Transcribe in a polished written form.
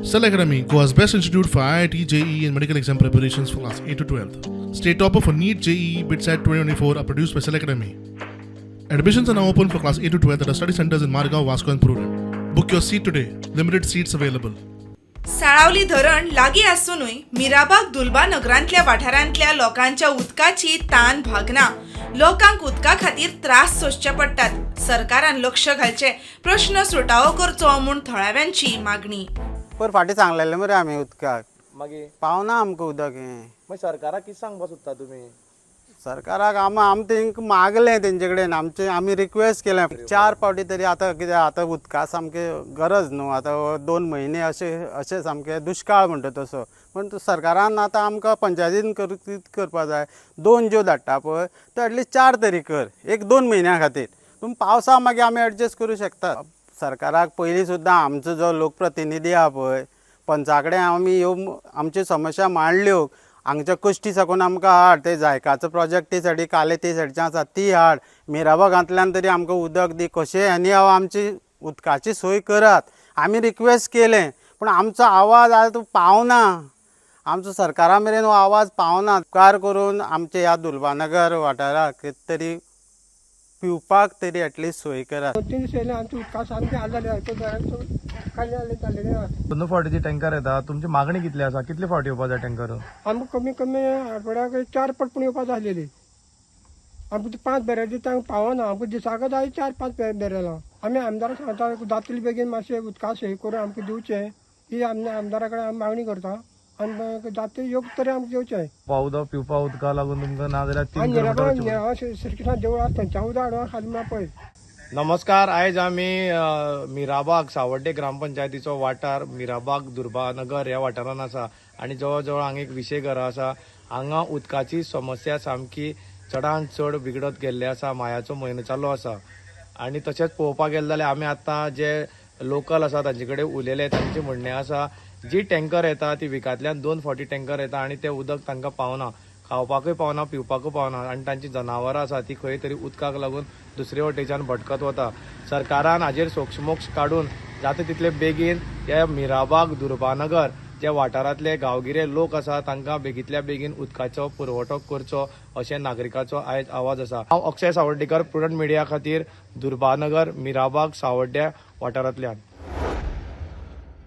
Cell Academy, Goa's best institute for IIT, JEE and medical exam preparations for class 8 to 12th. State topper for NEET, JEE, BITSAT 2024 are produced by Cell Academy. Admissions are now open for class 8 to 12th at our study centers in Margao, Vasco and Purur. Book your seat today. Limited seats available. Salaulim धरण लागीं आसूनय मिराबाग दुलबा नगरांतल्या वाठारांतल्या लोकांच्या उदकाची तान भागना. लोकांक उदका खातीर त्रास सोंसचे पडटात. सरकारान लक्ष घालचे, प्रश्न सुटावो करचो म्हूण थळाव्यांची मागणी. पर फाटी सांगलेलें मरे आमी उदकाक मागीर पावना आमकां उदक हें. मागीर सरकाराक कितें सांगपाक सोदता तुमी? सरकाराक आमी तेंकां मागलें तेंचे कडेन आमी रिक्वेस्ट केलें 4 फावटी तरी. आतां कितें आतां उदका सामकें गरज न्हू. आतां 2 म्हयने अशें सामकें दुश्काळ म्हणटा तसो. पण सरकारान आतां आमकां पंचायतीन करपा जाय. 2 ज्यो धाडटा पळय त्यो एटलिस्ट 4 तरी कर, 1-2 म्हयन्या खातीर. पूण पावसा मागीर आमी एडजस्ट करूं शकता. सरकाराक पयलीं सुद्दां आमचो जो लोकप्रतिनिधी आहा पळय पंचा कडेन आमी येवन आमच्यो समस्या मांडल्यो. हांगच्या कश्टी साकून आमकां हाड, ते जायकाचो प्रोजेक्ट ते सायडी काले ते सायडीच्यान आसा ती हाड. मिराबागांतल्यान तरी आमकां उदक दी. कशें आनी हांव आमची उदकाची सोय करात. आमी रिक्वेस्ट केलें पूण आमचो आवाज आतां पावना. आमचो सरकारा मेरेन हो आवाज पावना. उपकार करून आमच्या ह्या दुलबानगर वाठाराक तरी पिवपाक तरी एटलिस्ट सोय करात. 2 दीस येयले आमचे उदका सामकें हाल जाले. दोन फावटीची टँकर येता. तुमची मागणी कितली आसा? कितले फावटी येवपा जाय टँकर? आमकां कमी कमी आठवड्याक 4 पट पूण येवपा जाय आसलेली. आमकां 5 बॅरल दिता हांगा पावना. आमकां दिसाक जाय 4-5 बॅरलां. आमी आमदाराक सांगता जातले बेगीन मातशें उदका सोय करून आमकां दिवचें ही आमदारा कडेन आमी मागणी करता. आनी जाता योग्य तरी आमकां दिवचें. उदक पिवपा उदका लागून तुमकां ना जाल्यार 3 किलोमीटर श्रीकृष्ण देवूळ आसा थंयच्या उदक हाडून खाली म्हळ्यार पळय. नमस्कार. आयज आमी मिराबाग सावड्डे ग्रामपंचायतीचो वाठार मिराबाग दुर्बानगर ह्या वाठारान आसा आनी जवळ जवळ हांगा एक विशे घरां आसा. हांगा उदकाची समस्या सामकी चडांत चड बिगडत गेल्ली आसा. मायाचो म्हयनो चालू आसा आनी तशेंच पळोवपाक गेले जाल्यार आमी आतां जे लोकल आसा तांचे कडेन उलयले. तांचें म्हणणें आसा जी टँकर येता ती विकांतल्यान 2 फावटी टँकर येता आनी तें उदक तांकां पावना. खावपाकूय पावना, पिवपाकूय पावना आनी तांची जनावरां आसा ती खंय तरी उदकाक लागून दुसरे वटेच्यान भटकत वता. सरकारान हाजेर सोक्षमोक्ष काडून जाता तितले बेगीन ह्या मिराबाग दुर्बानगर जे वाठारांतले गांवगिरे लोक आसा तांकां बेगींतल्या बेगीन उदकाचो पुरवठो करचो अशें नागरिकाचो आयज आवाज आसा. हांव अक्षय सावड्डेकर, प्रुडंट मिडिया खातीर दुर्बानगर मिराबाग सावड्ड्या वाठारांतल्यान.